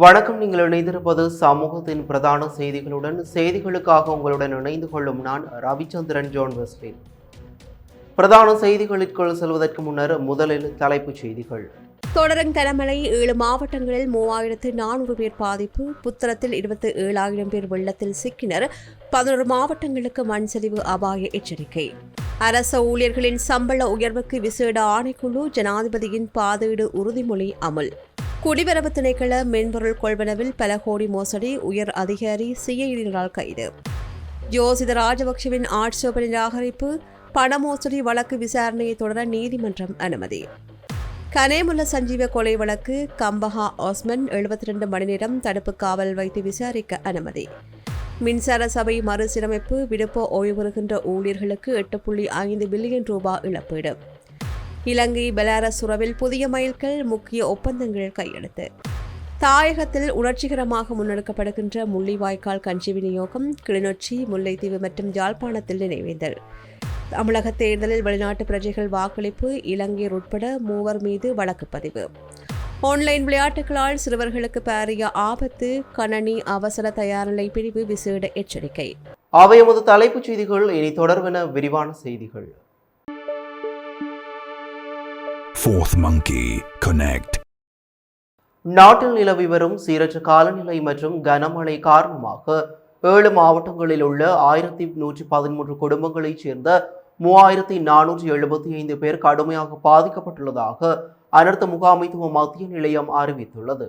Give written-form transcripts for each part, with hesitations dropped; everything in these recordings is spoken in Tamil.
வணக்கம். நீங்கள் இணைந்திருப்பது சமூகத்தின் பிரதான செய்திகளுடன். செய்திகளுக்காக உங்களுடன் இணைந்து கொள்ளும் நான் ரவிச்சந்திரன் ஜோன் வெஸ்லி. பிரதான செய்திகளுக்குள் செல்வதற்கு முன்னர் முதலில் தலைப்புச் செய்திகள். தொடரும் கனமழை 7 மாவட்டங்களில் 3400 பேர் பாதிப்பு. புத்தளத்தில் 27,000 பேர் வெள்ளத்தில் சிக்கினர். 11 மாவட்டங்களுக்கு மண் சரிவு அபாய எச்சரிக்கை. அரச ஊழியர்களின் சம்பள உயர்வுக்கு விசேட ஆணைக்குழு. ஜனாதிபதியின் பாதீடு உறுதிமொழி அமல். குடிவரவு திணைக்கள மென்பொருள் கொள்வனவில் பல கோடி மோசடி. உயர் அதிகாரி சிஐடியினரால் கைது. ஜோசித ராஜபக்சவின் ஆட்சேப நிராகரிப்பு. பண மோசடி வழக்கு விசாரணையை தொடர நீதிமன்றம் அனுமதி. கனேமுல்ல சஞ்சீவ கொலை வழக்கு. கம்பஹா ஓஸ்மன் 72 மணி நேரம் தடுப்பு காவல் வைத்து விசாரிக்க அனுமதி. மின்சார சபை மறுசீரமைப்பு. விடுப்பு ஓய்வு பெறுகின்ற ஊழியர்களுக்கு 8.5 பில்லியன் ரூபாய் இழப்பீடு. இலங்கை பெலாரஸ் உறவில் புதிய மைல்கல். முக்கிய ஒப்பந்தங்கள் கையெழுத்து. தாயகத்தில் உணர்ச்சிகரமாக முன்னெடுக்கப்படுகின்ற முள்ளிவாய்க்கால் கஞ்சி விநியோகம். கிளிநொச்சி, முல்லைத்தீவு மற்றும் யாழ்ப்பாணத்தில் நினைவேந்தல். தமிழக தேர்தலில் வெளிநாட்டு பிரஜைகள் வாக்களிப்பு. இலங்கையர் உட்பட 3 மீது வழக்கு பதிவு. ஆன்லைன் விளையாட்டுகளால் சிறுவர்களுக்கு பாரிய ஆபத்து. கணனி அவசர தயார்நிலை பிரிவு விசேட எச்சரிக்கை. அவை எமது தலைப்புச் செய்திகள். இனி தொடர்வென விரிவான செய்திகள். Fourth Monkey Connect. நாட்டில் நிலவி வரும் சீரற்ற காலநிலை மற்றும் கனமழை காரணமாக 7 மாவட்டங்களில் உள்ள 1113 குடும்பங்களைச் சேர்ந்த 3475 பேர் கடுமையாக பாதிக்கப்பட்டுள்ளதாக அனர்த்த முகாமைத்துவ மத்திய நிலையம் அறிவித்துள்ளது.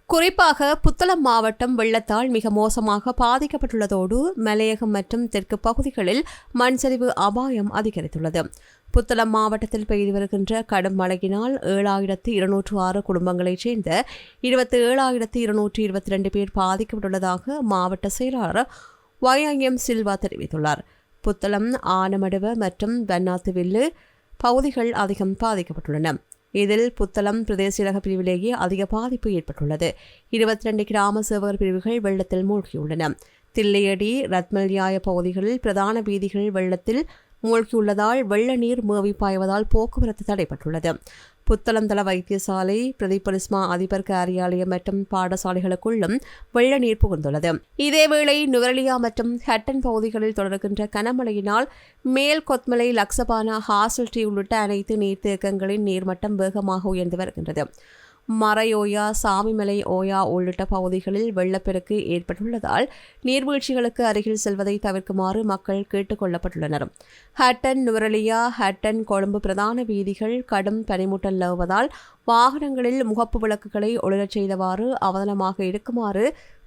குறிப்பாக புத்தளம் மாவட்டம் வெள்ளத்தால் மிக மோசமாக பாதிக்கப்பட்டுள்ளதோடு மலையகம் மற்றும் தெற்கு பகுதிகளில் மண் சரிவு அபாயம் அதிகரித்துள்ளது. புத்தளம் மாவட்டத்தில் பெய்து வருகின்ற கடும் மழையினால் 7206 குடும்பங்களைச் சேர்ந்த 27,222 பேர் பாதிக்கப்பட்டுள்ளதாக மாவட்ட செயலாளர் YIM சில்வா தெரிவித்துள்ளார். புத்தளம், ஆனமடுவ மற்றும் வன்னாத்துவில்லு பகுதிகள் அதிகம் பாதிக்கப்பட்டுள்ளன. இதில் புத்தளம் பிரதேச பிரிவிலேயே அதிக பாதிப்பு ஏற்பட்டுள்ளது. 22 கிராம சேவகர் பிரிவுகள் வெள்ளத்தில் மூழ்கியுள்ளன. தில்லையடி, ரத்மல்யாய பகுதிகளில் பிரதான வீதிகள் வெள்ளத்தில் மூழ்கியுள்ளதால் வெள்ள நீர் மேவி பாய்வதால் போக்குவரத்து தடைப்பட்டுள்ளது. புத்தளம் தள வைத்தியசாலை, பிரதிபலிஸ்மா அதிபர் காரியாலயம் மற்றும் பாடசாலைகளுக்குள்ளும் வெள்ள நீர் புகுந்துள்ளது. இதேவேளை நுவரெலியா மற்றும் ஹட்டன் பகுதிகளில் தொடர்கின்ற கனமழையினால் மேல் கொத்மலை, லக்சபானா, ஹாசல்டி உள்ளிட்ட அனைத்து நீர்த்தேக்கங்களின் நீர்மட்டம் வேகமாக உயர்ந்து வருகின்றது. மறையோயா, சாமிமலை ஓயா உள்ளிட்ட பகுதிகளில் வெள்ளப்பெருக்கு ஏற்பட்டுள்ளதால் நீர்வீழ்ச்சிகளுக்கு அருகில் செல்வதை தவிர்க்குமாறு மக்கள் கேட்டுக் கொள்ளப்பட்டுள்ளனர். ஹட்டன், நுவரெலியா, ஹட்டன், கொழும்பு பிரதான வீதிகள் கடும் பனிமூட்டம் நிலவுவதால் வாகனங்களில் முகப்பு விளக்குகளை ஒளிரச் செய்தவாறு அவதானமாக இருக்குமாறு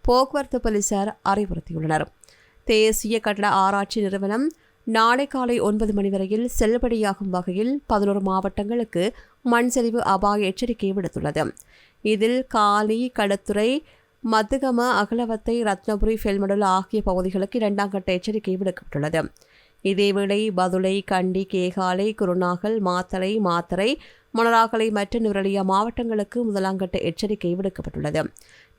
போக்குவரத்து போலீசார் அறிவுறுத்தியுள்ளனர். தேசிய கட்டட ஆராய்ச்சி நிறுவனம் நாளை காலை 9 மணி வரையில் செல்லுபடியாகும் வகையில் 11 மாவட்டங்களுக்கு மண் சரிவு அபாய எச்சரிக்கை விடுத்துள்ளது. இதில் காலி, களுத்துறை, மத்துகம, அகலவத்தை, ரத்னபுரி, ஃபெல்மடல் ஆகிய பகுதிகளுக்கு 2ஆம் கட்ட எச்சரிக்கை விடுக்கப்பட்டுள்ளது. இதேவேளை பதுளை, கண்டி, கேகாலை, குருநாகல், மாத்தறை, மொனராகலை மற்றும் நுவரெலியா மாவட்டங்களுக்கு 1ஆம் கட்ட எச்சரிக்கை விடுக்கப்பட்டுள்ளது.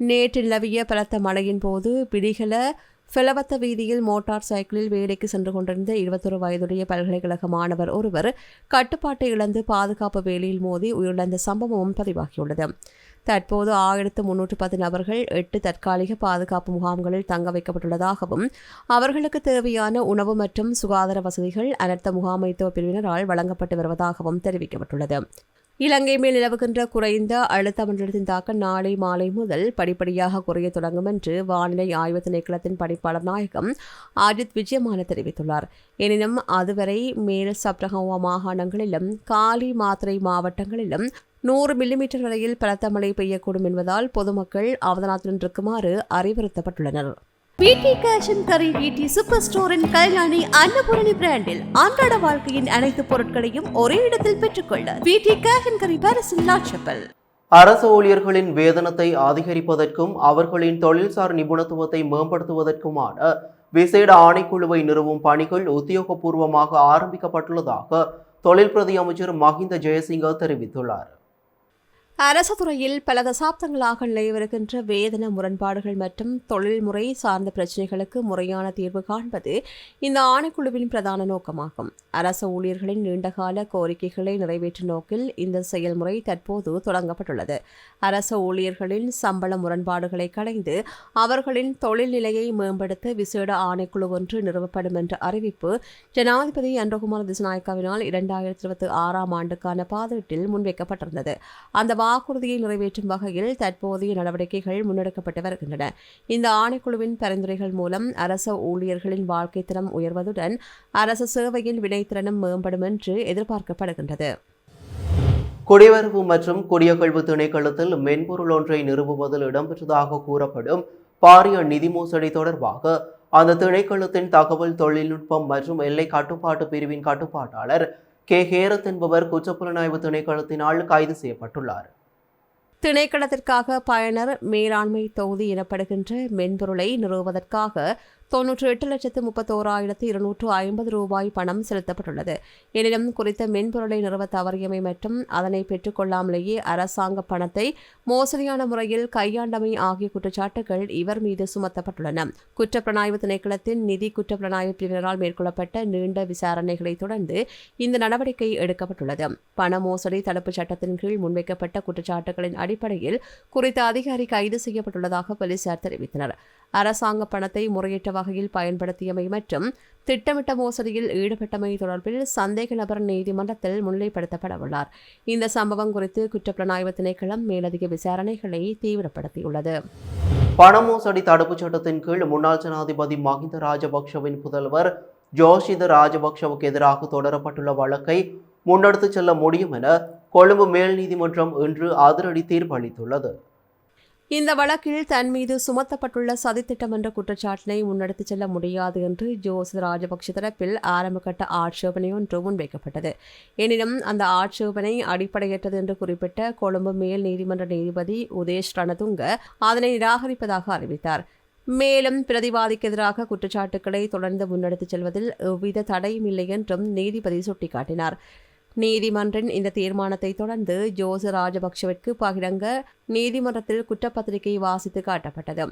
நேற்று நிலவிய பலத்த மழையின் போது பிடிகல ஃபெலவத்த வீதியில் மோட்டார் சைக்கிளில் வேலைக்கு சென்று கொண்டிருந்த 21 வயதுடைய பல்கலைக்கழக மாணவர் ஒருவர் கட்டுப்பாட்டை இழந்து பாதுகாப்பு வேலையில் மோதி உயிரிழந்த சம்பவமும் பதிவாகியுள்ளது. தற்போது 1310 நபர்கள் 8 தற்காலிக பாதுகாப்பு முகாம்களில் தங்க வைக்கப்பட்டுள்ளதாகவும் அவர்களுக்கு தேவையான உணவு மற்றும் சுகாதார வசதிகள் அனர்த்த முகாமைத்துவ பிரிவினரால் வழங்கப்பட்டு வருவதாகவும் தெரிவிக்கப்பட்டுள்ளது. இலங்கை மேல் நிலவுகின்ற குறைந்த அழுத்த மண்டலத்தின் தாக்கம் நாளை மாலை முதல் படிப்படியாக குறைய தொடங்கும் என்று வானிலை ஆய்வு திணைக்களத்தின் பணிப்பாளர் நாயகம் அஜித் விஜயமான தெரிவித்துள்ளார். எனினும் அதுவரை மேல் சப்ரகமுவா மாகாணங்களிலும் காலி, மாத்தறை மாவட்டங்களிலும் 100 மில்லிமீட்டர் வரையில் பலத்த மழை பெய்யக்கூடும் என்பதால் பொதுமக்கள் அவதானத்துடன் இருக்குமாறு அறிவுறுத்தப்பட்டுள்ளனர். வீட்டி கேஷ் அண்ட் கரி வீட்டி சூப்பர் ஸ்டோரின் கல்யாணி அன்னபூரணி பிராண்டில் அன்றாட வாழ்க்கையின் அனைத்து பொருட்களையும் ஒரே இடத்தில் பெற்றுக்கொள்ள வீட்டி கேஷ் அண்ட் கரி பாரிஸின் லாட்சப்பல். அரசு ஊழியர்களின் வேதனத்தை அதிகரிப்பதற்கும் அவர்களின் தொழில்சார் நிபுணத்துவத்தை மேம்படுத்துவதற்குமான விசேட ஆணைக்குழுவை நிறுவும் பணிகள் உத்தியோகபூர்வமாக ஆரம்பிக்கப்பட்டுள்ளதாக தொழில் பிரதி அமைச்சர் மஹிந்த ஜெயசிங்க தெரிவித்துள்ளார். அரசு துறையில் பல தசாப்தங்களாக நிலவிருக்கின்ற வேதன முரண்பாடுகள் மற்றும் தொழில்முறை சார்ந்த பிரச்சினைகளுக்கு முறையான தீர்வு காண்பது இந்த ஆணைக்குழுவின் பிரதான நோக்கமாகும். அரசு ஊழியர்களின் நீண்டகால கோரிக்கைகளை நிறைவேற்றும் நோக்கில் இந்த செயல்முறை தற்போது தொடங்கப்பட்டுள்ளது. அரசு ஊழியர்களின் சம்பள முரண்பாடுகளை களைந்து அவர்களின் தொழில் நிலையை மேம்படுத்த விசேட ஆணைக்குழு ஒன்று நிறுவப்படும் என்ற அறிவிப்பு ஜனாதிபதி அன்றகுமார் திசாநாயக்காவினால் 2026 ஆண்டுக்கான பாதீட்டில் முன்வைக்கப்பட்டிருந்தது. அந்த வாக்குறுதியை நிறைவேற்றும் வகையில் தற்போதைய நடவடிக்கைகள் முன்னெடுக்கப்பட்டு வருகின்றன. இந்த ஆணைக்குழுவின் பரிந்துரைகள் மூலம் அரசு ஊழியர்களின் வாழ்க்கை தரம் உயர்வதுடன் அரசு சேவையின் வினைத்திறனும் மேம்படும் என்று எதிர்பார்க்கப்படுகின்றது. குடிவரவு மற்றும் குடியகழ்வு திணைக்களத்தில் மென்பொருள் ஒன்றை நிறுவுவதில் இடம்பெற்றதாக கூறப்படும் பாரிய நிதி மோசடி தொடர்பாக அந்த திணைக்களத்தின் தகவல் தொழில்நுட்பம் மற்றும் எல்லை கட்டுப்பாட்டு பிரிவின் கட்டுப்பாட்டாளர் கே ஹேரத் என்பவர் குற்றப்புலனாய்வு திணைக்களத்தினால் கைது செய்யப்பட்டுள்ளார். திணைக்களத்திற்காக பயனர் மேலாண்மை தொகுதி எனப்படுகின்ற மென்பொருளை நிறுவுவதற்காக 98,31,250 ரூபாய் பணம் செலுத்தப்பட்டுள்ளது. எனினும் குறித்த மென்பொருளை நிறுவ தவறியமை மற்றும் அதனை பெற்றுக்கொள்ளாமலேயே அரசாங்க பணத்தை மோசடியான முறையில் கையாண்டமை ஆகிய குற்றச்சாட்டுகள் இவர் மீது சுமத்தப்பட்டுள்ளன. குற்றப்புலனாய்வு திணைக்களத்தின் நிதி குற்றப்புலனாய்வு பிரிவினரால் மேற்கொள்ளப்பட்ட நீண்ட விசாரணைகளை தொடர்ந்து இந்த நடவடிக்கை எடுக்கப்பட்டுள்ளது. பண மோசடி தடுப்புச் சட்டத்தின் கீழ் முன்வைக்கப்பட்ட குற்றச்சாட்டுகளின் அடிப்படையில் குறித்த அதிகாரி கைது செய்யப்பட்டுள்ளதாக போலீசார் தெரிவித்தனர். அரசாங்க பணத்தை முறையற்ற வகையில் பயன்படுத்தியமை மற்றும் திட்டமிட்ட மோசடியில் ஈடுபட்டமை தொடர்பில் சந்தேக நபர் நீதிமன்றத்தில் முன்னிலைப்படுத்தப்பட உள்ளார். இந்த சம்பவம் குறித்து குற்றப்புலனாய்வு திணைக்களம் மேலதிக விசாரணைகளை தீவிரப்படுத்தியுள்ளது. பண மோசடி தடுப்புச் சட்டத்தின் கீழ் முன்னாள் ஜனாதிபதி மஹிந்த ராஜபக்ஷவின் புதல்வர் ஜோஷித ராஜபக்ஷவுக்கு எதிராக தொடரப்பட்டுள்ள வழக்கை முன்னெடுத்துச் செல்ல முடியும் என கொழும்பு மேல் நீதிமன்றம் இன்று அதிரடி தீர்ப்பு அளித்துள்ளது. இந்த வழக்கில் தன் மீது சுமத்தப்பட்டுள்ள சதித்திட்டம் என்ற குற்றச்சாட்டினை முன்னெடுத்துச் செல்ல முடியாது என்று ஜோசித ராஜபக்ஷ தரப்பில் ஆரம்பகட்ட ஆட்சேபனை ஒன்று முன்வைக்கப்பட்டது. எனினும் அந்த ஆட்சேபனை அடிப்படையற்றது என்று குறிப்பிட்ட கொழும்பு மேல் நீதிமன்ற நீதிபதி உதேஷ் ரணதுங்க அதனை நிராகரிப்பதாக அறிவித்தார். மேலும் பிரதிவாதிக்கு எதிராக குற்றச்சாட்டுக்களை தொடர்ந்து முன்னெடுத்துச் செல்வதில் எவ்வித தடையும் இல்லை என்றும் நீதிபதி சுட்டிக்காட்டினார். நீதிமன்றின் இந்த தீர்மானத்தை தொடர்ந்து ஜோச ராஜபக்ஷவிற்கு பகிரங்க நீதிமன்றத்தில் குற்றப்பத்திரிகை வாசித்து காட்டப்பட்டது.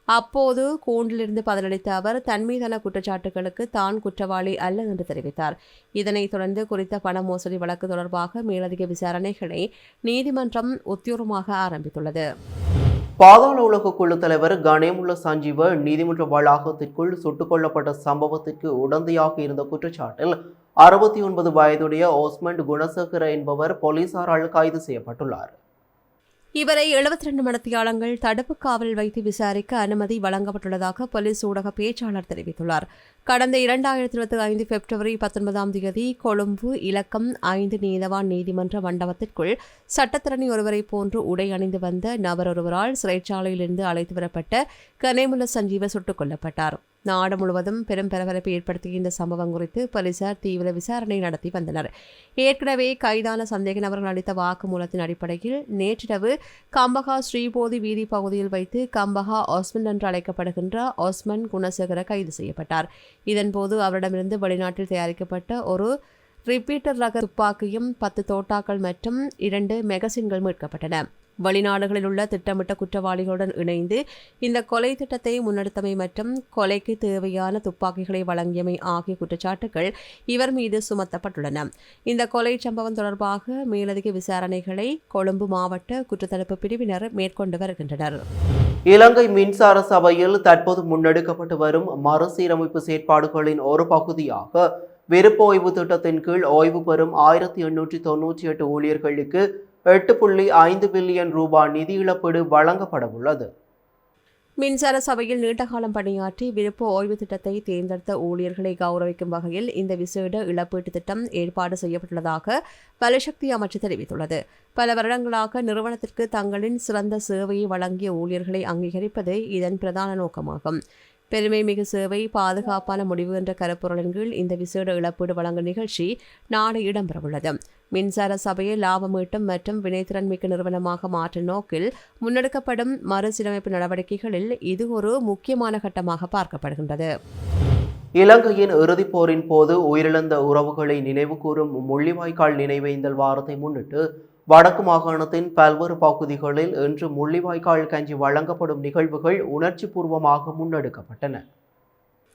அப்போது கூண்டிலிருந்து பதிலளித்த அவர் தன்மீதான குற்றச்சாட்டுகளுக்கு தான் குற்றவாளி அல்ல என்று தெரிவித்தார். இதனைத் தொடர்ந்து குறித்த பண மோசடி வழக்கு தொடர்பாக மேலதிக விசாரணைகளை நீதிமன்றம் உத்தியோகமாக ஆரம்பித்துள்ளது. பாதாள உலக குழு தலைவர் கணேமுல்ல சஞ்சீவ நீதிமன்ற வளாகத்திற்குள் சுட்டுக் கொல்லப்பட்ட சம்பவத்திற்கு உடந்தையாக இருந்த குற்றச்சாட்டில் 69 வயதுடைய ஓஸ்மண்ட் குணசேகர என்பவர் போலீசாரால் கைது செய்யப்பட்டுள்ளார். இவரை 72 மணித்தியாலங்கள் தடுப்பு காவல் வைத்து விசாரிக்க அனுமதி வழங்கப்பட்டுள்ளதாக போலீஸ் ஊடக பேச்சாளர் தெரிவித்துள்ளார். கடந்த 2025 பிப்ரவரி 19 கொழும்பு இலக்கம் 5 நீதவான் நீதிமன்ற மண்டபத்திற்குள் சட்டத்திரணி ஒருவரை போன்று உடை அணிந்து வந்த நபர் ஒருவரால் சிறைச்சாலையிலிருந்து அழைத்து வரப்பட்ட கணேமுல்ல சஞ்சீவ சுட்டுக் கொல்லப்பட்டார். நாடு முழுவதும் பெரும் பரபரப்பை ஏற்படுத்திய இந்த சம்பவம் குறித்து போலீசார் தீவிர விசாரணை நடத்தி வந்தனர். ஏற்கனவே கைதான சந்தேக நபர்கள் அளித்த வாக்குமூலத்தின் அடிப்படையில் நேற்றிரவு கம்பஹா ஸ்ரீபோதி வீதி பகுதியில் வைத்து கம்பஹா ஓஸ்மன் என்று அழைக்கப்படுகின்ற ஓஸ்மன் குணசேகர கைது செய்யப்பட்டார். இதன்போது அவரிடமிருந்து வெளிநாட்டில் தயாரிக்கப்பட்ட ஒரு ரிப்பீட்டர் ரக துப்பாக்கியும் 10 தோட்டாக்கள் மற்றும் 2 மெகசின்கள் மீட்கப்பட்டன. வெளிநாடுகளில் உள்ள திட்டமிட்ட குற்றவாளிகளுடன் இணைந்து இந்த கொலை திட்டத்தை முன்னெடுத்தமை மற்றும் கொலைக்கு தேவையான துப்பாக்கிகளை வழங்கியமை ஆகிய குற்றச்சாட்டுகள் இவர் மீது சுமத்தப்பட்டுள்ளன. இந்த கொலை சம்பவம் தொடர்பாக மேலதிக விசாரணைகளை கொழும்பு மாவட்ட குற்றத்தடுப்பு பிரிவினர் மேற்கொண்டு வருகின்றனர். இலங்கை மின்சார சபையில் தற்போது முன்னெடுக்கப்பட்டு வரும் மறுசீரமைப்பு செயற்பாடுகளின் ஒரு பகுதியாக விருப்ப ஓய்வு திட்டத்தின் கீழ் ஓய்வு பெறும் 1898 ஊழியர்களுக்கு 8.5 பில்லியன் ரூபாய் நிதி இழப்பீடு வழங்கப்பட உள்ளது. மின்சார சபையில் நீண்டகாலம் பணியாற்றி விருப்ப ஓய்வு திட்டத்தை தேர்ந்தெடுத்த ஊழியர்களை கௌரவிக்கும் வகையில் இந்த விசேட இழப்பீட்டு திட்டம் ஏற்பாடு செய்யப்பட்டுள்ளதாக பலசக்தி அமைச்சு தெரிவித்துள்ளது. பல வருடங்களாக நிறுவனத்திற்கு தங்களின் சிறந்த சேவையை வழங்கிய ஊழியர்களை அங்கீகரிப்பது இதன் பிரதான நோக்கமாகும். பெருமைமிகு சேவை பாதுகாப்பான முடிவு என்ற கருப்பொருளின் கீழ் இந்த விசேட இழப்பீடு வழங்கும் நிகழ்ச்சி நாளை இடம்பெறவுள்ளது. மின்சார சபையை லாபமீட்டும் மற்றும் வினைத்திறன் மிக்க நிறுவனமாக மாற்றும் நோக்கில் முன்னெடுக்கப்படும் மறுசீரமைப்பு நடவடிக்கைகளில் இது ஒரு முக்கியமான கட்டமாக பார்க்கப்படுகின்றது. இலங்கையின் இறுதிப் போரின் போது உயிரிழந்த உறவுகளை நினைவு கூறும் முள்ளிவாய்க்கால் நினைவேந்தல் வாரத்தை முன்னிட்டு வடக்கு மாகாணத்தின் பல்வேறு பகுதிகளில் இன்று முள்ளிவாய்க்கால் கஞ்சி வழங்கப்படும் நிகழ்வுகள் உணர்ச்சிபூர்வமாக முன்னெடுக்கப்பட்டன.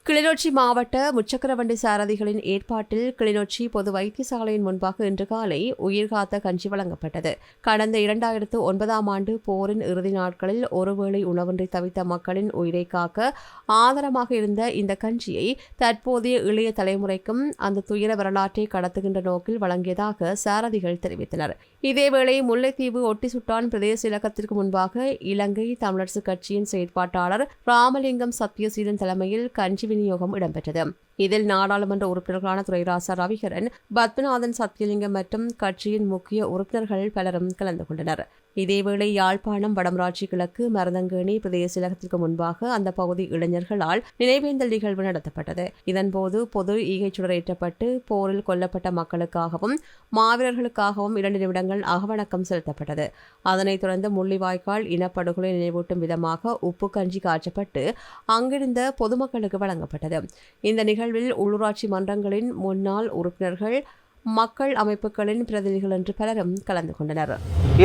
கிளிநொச்சி மாவட்ட முச்சக்கரவண்டி சாரதிகளின் ஏற்பாட்டில் கிளிநொச்சி பொது வைத்தியசாலையின் முன்பாக இன்று காலை உயிர்காத்த கஞ்சி வழங்கப்பட்டது. கடந்த 2009ஆம் ஆண்டு போரின் இறுதி நாட்களில் ஒருவேளை உணவின்றி தவித்த மக்களின் உயிரை காக்க ஆதாரமாக இருந்த இந்த கஞ்சியை தற்போதைய இளைய தலைமுறைக்கும் அந்த துயர வரலாற்றை கடத்துகின்ற நோக்கில் வழங்கியதாக சாரதிகள் தெரிவித்தனர். இதேவேளை முல்லைத்தீவு ஒட்டிசுட்டான் பிரதேச இலக்கத்திற்கு முன்பாக இலங்கை தமிழரசுக் கட்சியின் செயற்பாட்டாளர் ராமலிங்கம் சத்யசீலன் தலைமையில் கஞ்சி விநியோகம் இடம்பெற்றது. இதில் நாடாளுமன்ற உறுப்பினர்களான துரைராசா ரவிகரன், பத்மநாதன் சத்தியலிங்கம் மற்றும் கட்சியின் முக்கிய உறுப்பினர்கள் பலரும் கலந்து கொண்டனர். இதேவேளை யாழ்ப்பாணம் வடமராட்சி கிழக்கு மருதங்கேணி பிரதேச இலக்கத்திற்கு முன்பாக அந்த பகுதி இளைஞர்களால் நினைவேந்தல் நிகழ்வு நடத்தப்பட்டது. இதன்போது பொது ஈகைச்சுடர் ஏற்றப்பட்டு போரில் கொல்லப்பட்ட மக்களுக்காகவும் மாவீரர்களுக்காகவும் 2 நிமிடங்கள் அகவணக்கம் செலுத்தப்பட்டது. அதனைத் தொடர்ந்து முள்ளிவாய்க்கால் இனப்படுகொலை நினைவூட்டும் விதமாக உப்பு கஞ்சி காய்ச்சப்பட்டு அங்கிருந்த பொதுமக்களுக்கு வழங்கப்பட்டது. இந்த நிகழ்வில் உள்ளூராட்சி மன்றங்களின் முன்னாள் உறுப்பினர்கள், மக்கள் அமைப்புகளின் பிரதிநிதிகள் என்று பலரும் கலந்து கொண்டனர்.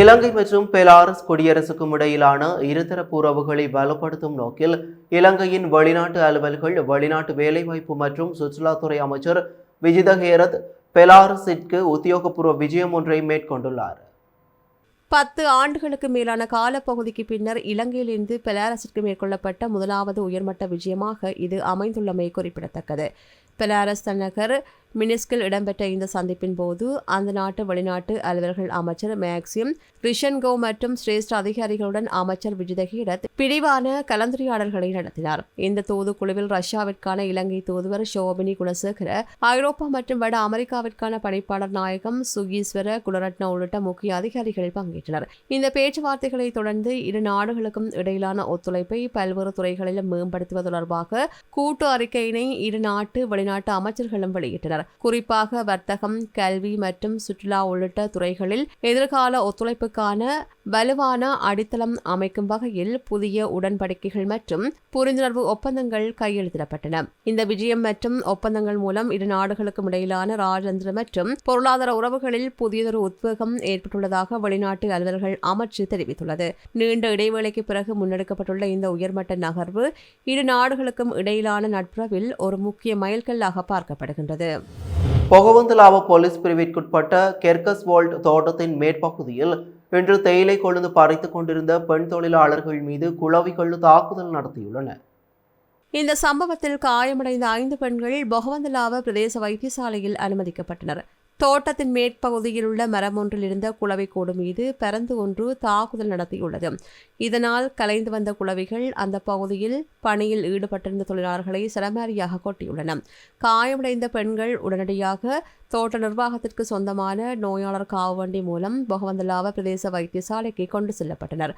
இலங்கை மற்றும் பெலாரஸ் குடியரசுக்கும் இடையிலான இருதரப்பு உறவுகளை வலுப்படுத்தும் நோக்கில் இலங்கையின் வெளிநாட்டு அலுவல்கள், வெளிநாட்டு வேலைவாய்ப்பு மற்றும் சுற்றுலாத்துறை அமைச்சர் விஜித ஹேரத் பெலாரஸிற்கு உத்தியோகபூர்வ விஜயம் ஒன்றை மேற்கொண்டுள்ளார். 10 ஆண்டுகளுக்கு மேலான காலப்பகுதிக்கு பின்னர் இலங்கையிலிருந்து பெலாரஸிற்கு மேற்கொள்ளப்பட்ட முதலாவது உயர்மட்ட விஜயமாக இது அமைந்துள்ளமை குறிப்பிடத்தக்கது. பெலாரஸ் தலைநகர் மினிஸ்கில் இடம்பெற்ற இந்த சந்திப்பின் போது அந்த நாட்டு வெளிநாட்டு அலுவலர்கள் அமைச்சர் மேக்சிம் ரிஷன்கோ மற்றும் சிரேஷ்ட அதிகாரிகளுடன் அமைச்சர் விஜித ஹேரத் பிரிவான கலந்துரையாடல்களை நடத்தினார். இந்த தூதுக்குழுவில் ரஷ்யாவிற்கான இலங்கை தூதுவர் ஷோபினி குணசேகர, ஐரோப்பா மற்றும் வட அமெரிக்காவிற்கான பணிப்பாளர் நாயகம் சுகீஸ்வர குலரட்ன உள்ளிட்ட முக்கிய அதிகாரிகள் பங்கேற்றனர். இந்த பேச்சுவார்த்தைகளை தொடர்ந்து இரு நாடுகளுக்கும் இடையிலான ஒத்துழைப்பை பல்வேறு துறைகளிலும் மேம்படுத்துவது தொடர்பாக கூட்டு அறிக்கையினை இரு நாட்டு வெளிநாட்டு அமைச்சர்களும் வெளியிட்டனர். குறிப்பாக வர்த்தகம், கல்வி மற்றும் சுற்றுலா உள்ளிட்ட துறைகளில் எதிர்கால ஒத்துழைப்புக்கான வலுவான அடித்தளம் அமைக்கும் வகையில் புதிய உடன்படிக்கைகள் மற்றும் புரிந்துணர்வு ஒப்பந்தங்கள் கையெழுத்திடப்பட்டன. இந்த விஜயம் மற்றும் ஒப்பந்தங்கள் மூலம் இரு நாடுகளுக்கும் இடையிலான ராஜதந்திர மற்றும் பொருளாதார உறவுகளில் புதியதொரு உத்வேகம் ஏற்பட்டுள்ளதாக வெளிநாட்டு அலுவலர்கள் அமைச்சு தெரிவித்துள்ளது. நீண்ட இடைவேளைக்கு பிறகு முன்னெடுக்கப்பட்டுள்ள இந்த உயர்மட்ட நகர்வு இரு நாடுகளுக்கும் இடையிலான நட்புறவில் ஒரு முக்கிய மைல்கல்லாக பார்க்கப்படுகின்றது. பொகவந்தலாவ போலீஸ் பிரிவிற்குட்பட்ட கெர்கஸ்வோல்ட் தோட்டத்தின் மேற்பகுதியில் இன்று தேயிலை கொழுந்து பறித்துக் கொண்டிருந்த பெண் தொழிலாளர்கள் மீது குளவிகள் தாக்குதல் நடத்தியுள்ளன. இந்த சம்பவத்தில் காயமடைந்த 5 பெண்கள் பொகவந்தலாவ பிரதேச வைத்தியசாலையில் அனுமதிக்கப்பட்டனர். தோட்டத்தின் மேற்பகுதியில் உள்ள மரம் ஒன்றில் இருந்த குளவிக்கூடு மீது பரந்து ஒன்று தாக்குதல் நடத்தியுள்ளது. இதனால் கலைந்து வந்த குளவிகள் அந்த பகுதியில் பணியில் ஈடுபட்டிருந்த தொழிலாளர்களை சரமாரியாக கொட்டியுள்ளன. காயமடைந்த பெண்கள் உடனடியாக தோட்ட நிர்வாகத்திற்கு சொந்தமான நோயாளர் காவண்டி மூலம் பொகவந்தலாவ பிரதேச வைத்தியசாலைக்கு கொண்டு செல்லப்பட்டனர்.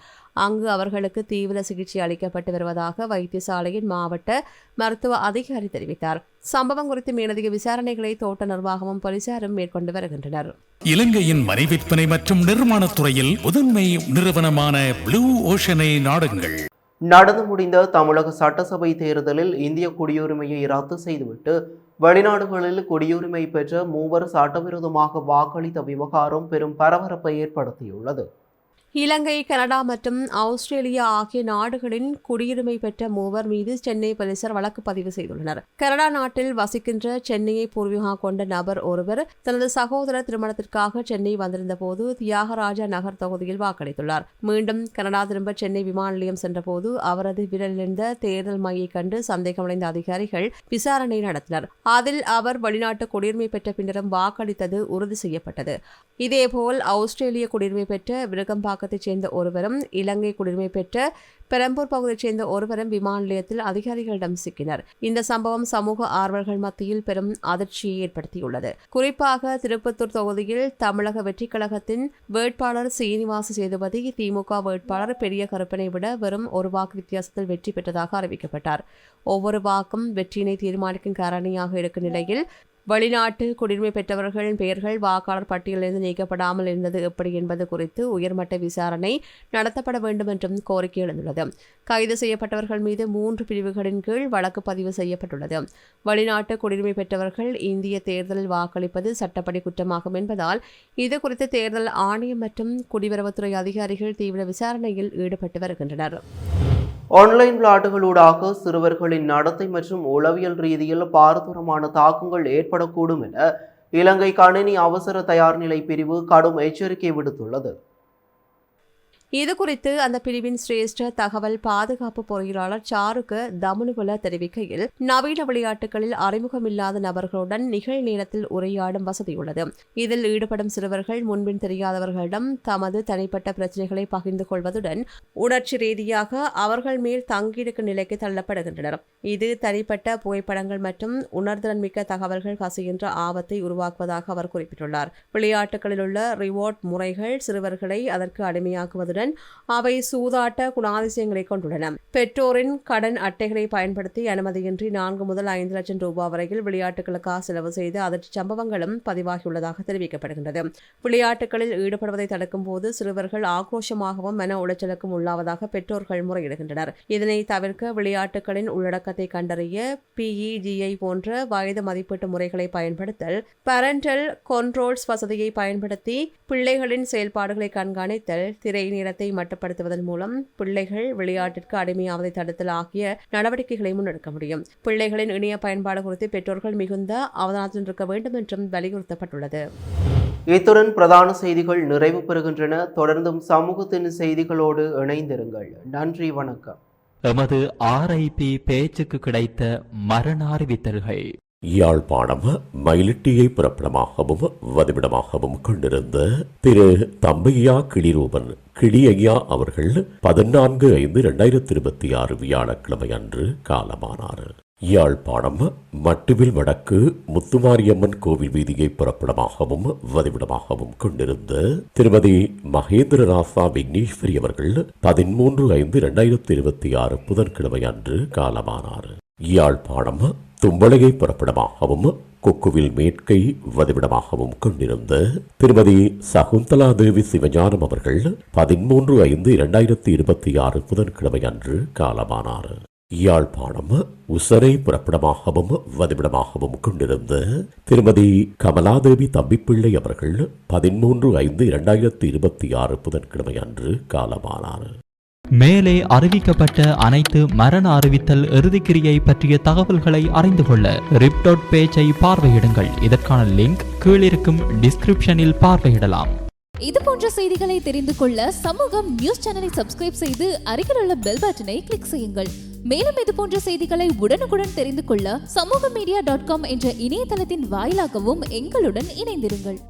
அங்கு அவர்களுக்கு தீவிர சிகிச்சை அளிக்கப்பட்டு வருவதாக வைத்தியசாலையின் மாவட்ட மருத்துவ அதிகாரி தெரிவித்தார். சம்பவம் குறித்து மேலதிக விசாரணைகளை தோட்ட நிர்வாகமும் போலீசாரும் மேற்கொண்டு வருகின்றனர். இலங்கையின் மனை விற்பனை மற்றும் நிர்மாணத் துறையில் முதன்மை நிறுவனமான ப்ளூ ஓஷனை நாடுங்கள். நடந்து முடிந்த தமிழக சட்டசபை தேர்தலில் இந்திய குடியுரிமையை ரத்து செய்துவிட்டு வெளிநாடுகளில் குடியுரிமை பெற்ற 3 சட்டவிரோதமாக வாக்களித்த விவகாரம் பெரும் பரபரப்பை ஏற்படுத்தியுள்ளது. இலங்கை, கனடா மற்றும் ஆஸ்திரேலியா ஆகிய நாடுகளின் குடியுரிமை பெற்ற 3 மீது சென்னை போலீசார் வழக்கு பதிவு செய்துள்ளனர். கனடா நாட்டில் வசிக்கின்ற சென்னையை பூர்வீகமாக கொண்ட நபர் ஒருவர் தனது சகோதரர் திருமணத்திற்காக சென்னை வந்திருந்த போது தியாகராஜா நகர் தொகுதியில் வாக்களித்துள்ளார். மீண்டும் கனடா திரும்ப சென்னை விமான நிலையம் சென்றபோது அவரது விரலிருந்த தேர்தல் மையை கண்டு சந்தேகமடைந்த அதிகாரிகள் விசாரணை நடத்தினர். அதில் அவர் வெளிநாட்டு குடியுரிமை பெற்ற பின்னரும் வாக்களித்தது உறுதி செய்யப்பட்டது. இதேபோல் ஆஸ்திரேலிய குடியுரிமை பெற்ற விருகம்பாக்கத்தைச் சேர்ந்த ஒருவரும், இலங்கை குடியுரிமை பெற்ற பெரம்பூர் பகுதியைச் சேர்ந்த ஒருவரும் விமான நிலையத்தில் அதிகாரிகளிடம் சிக்கினர். இந்த சம்பவம் சமூக ஆர்வலர்கள் மத்தியில் பெரும் அதிர்ச்சியை ஏற்படுத்தியுள்ளது. குறிப்பாக திருப்பத்தூர் தொகுதியில் தமிழக வெற்றிக் கழகத்தின் வேட்பாளர் சீனிவாச சேதுபதி திமுக வேட்பாளர் பெரிய கருப்பனை விட வெறும் 1 வாக்கு வித்தியாசத்தில் வெற்றி பெற்றதாக அறிவிக்கப்பட்டார். ஒவ்வொரு வாக்கும் வெற்றியினை தீர்மானிக்கும் காரணியாக இருக்கும் நிலையில் வெளிநாட்டு குடியுரிமை பெற்றவர்களின் பெயர்கள் வாக்காளர் பட்டியலிருந்து நீக்கப்படாமல் இருந்தது எப்படி என்பது குறித்து உயர்மட்ட விசாரணை நடத்தப்பட வேண்டும் என்றும் கோரிக்கை எழுந்துள்ளது. கைது செய்யப்பட்டவர்கள் மீது 3 பிரிவுகளின் கீழ் வழக்கு பதிவு செய்யப்பட்டுள்ளது. வெளிநாட்டு குடியுரிமை பெற்றவர்கள் இந்திய தேர்தலில் வாக்களிப்பது சட்டப்படி குற்றமாகும் என்பதால் இது குறித்து தேர்தல் ஆணையம் மற்றும் குடிவரவுத்துறை அதிகாரிகள் தீவிர விசாரணையில் ஈடுபட்டு வருகின்றனர். ஆன்லைன் விளையாட்டுகளூடாக சிறுவர்களின் நடத்தை மற்றும் உளவியல் ரீதியில் பாரதூரமான தாக்கங்கள் ஏற்படக்கூடும் என இலங்கை கணினி அவசர தயார்நிலை பிரிவு கடும் எச்சரிக்கை விடுத்துள்ளது. இதுகுறித்து அந்த பிரிவின் சிரேஷ்ட தகவல் பாதுகாப்பு பொறியாளர் சாருக்கு தமுனுகுல தெரிவிக்கையில், நவீன விளையாட்டுகளில் அறிமுகமில்லாத நபர்களுடன் நிகழ்நேரத்தில் உரையாடும் வசதியுள்ளது. இதில் ஈடுபடும் சிறுவர்கள் முன்பின் தெரியாதவர்களிடம் தமது தனிப்பட்ட பிரச்சினைகளை பகிர்ந்து கொள்வதுடன் உணர்ச்சி ரீதியாக அவர்கள் மேல் தங்கியிருக்கும் நிலைக்கு தள்ளப்படுகின்றனர். இது தனிப்பட்ட புகைப்படங்கள் மற்றும் உணர்திறன் மிக்க தகவல்கள் கசிகின்ற ஆபத்தை உருவாக்குவதாக அவர் குறிப்பிட்டுள்ளார். விளையாட்டுகளில் உள்ள ரிவார்ட் முறைகள் சிறுவர்களை அதற்கு அடிமையாக்குவதுடன் அவை சூதாட்ட குணாதிசயங்களை கொண்டுள்ளன. பெற்றோரின் கடன் அட்டைகளை பயன்படுத்தி அனுமதியின்றி 4 முதல் 5 லட்சம் ரூபாய் வரையில் விளையாட்டுகளுக்காக செலவு செய்து அதிர்ச்சி சம்பவங்களும் பதிவாகியுள்ளதாக தெரிவிக்கப்படுகின்றது. விளையாட்டுகளில் ஈடுபடுவதை தடுக்கும் போது சிறுவர்கள் ஆக்ரோஷமாகவும் மன உளைச்சலுக்கும் உள்ளாவதாக பெற்றோர்கள் முறையிடுகின்றனர். இதனை தவிர்க்க விளையாட்டுகளின் உள்ளடக்கத்தை கண்டறிய PEGI போன்ற வயது மதிப்பீட்டு முறைகளை பயன்படுத்தல், பேரண்டல் கண்ட்ரோல்ஸ் வசதியை பயன்படுத்தி பிள்ளைகளின் செயல்பாடுகளை கண்காணித்தல், திரை நேரத்தை மட்டுப்படுத்துவதன் மூலம் பிள்ளைகள் விளையாட்டிற்கு அடிமையாவதை தடுத்தல் ஆகிய நடவடிக்கைகளை முன்னெடுக்க முடியும். பிள்ளைகளின் இணைய பயன்பாடு குறித்து பெற்றோர்கள் மிகுந்த அவதானத்துடன் இருக்க வேண்டும் என்றும் வலியுறுத்தப்பட்டுள்ளது. இத்துடன் பிரதான செய்திகள் நிறைவு பெறுகின்றன. தொடர்ந்தும் சமூகத்தின் செய்திகளோடு இணைந்திருங்கள். நன்றி, வணக்கம். எமது RIP பேச்சுக்கு கிடைத்த மரண அறிவித்தல்கள். யாழ்ப்பாணம் மயிலிட்டியை பிறப்பிடமாகவும் வதிவிடமாகவும் கொண்டிருந்த திரு தம்பையா கிளிரூபன் கிளியையா அவர்கள் 14/5/2026 வியாழக்கிழமை அன்று காலமானார். யாழ்ப்பாணம் மட்டுவில் வடக்கு முத்துமாரியம்மன் கோவில் வீதியை பிறப்பிடமாகவும் வதிவிடமாகவும் கொண்டிருந்த திருமதி மகேந்திரராசா விக்னேஸ்வரி அவர்கள் 13/5/2026 புதன்கிழமை அன்று காலமானார். யாழ்ப்பாணம் தும்பளையை பிறப்பிடமாகவும் கொக்குவில் மேற்கை வதிவிடமாகவும் கொண்டிருந்த திருமதி சகுந்தலா தேவி சிவஞானம் அவர்கள் 13/5/2026 புதன்கிழமை அன்று காலமானார். யாழ்ப்பாணம் உசரை பிறப்பிடமாகவும் வதிவிடமாகவும் கொண்டிருந்த திருமதி கமலாதேவி தம்பிப்பிள்ளை அவர்கள் 13/5/2026 புதன்கிழமை அன்று காலமானார். மேலே அறிவிக்கப்பட்ட அனைத்து மரண அறிவித்தல் இறுதிக்கிரியை பற்றிய தகவல்களை அறிந்து கொள்ள ரிப் பேஜை பார்வையிடுங்கள். இதற்கான லிங்க் கீழிருக்கும் டிஸ்கிரிப்ஷனில் பார்வையிடலாம். இது போன்ற செய்திகளை தெரிந்து கொள்ள சமூகம் நியூஸ் சேனலை சப்ஸ்கிரைப் செய்து அருகில் உள்ள பெல் பட்டனை கிளிக் செய்யுங்கள். மேலும் இது போன்ற செய்திகளை உடனுக்குடன் தெரிந்து கொள்ள சமூகமீடியா.com என்ற இணையதளத்தின் வாயிலாகவும் எங்களுடன் இணைந்திருங்கள்.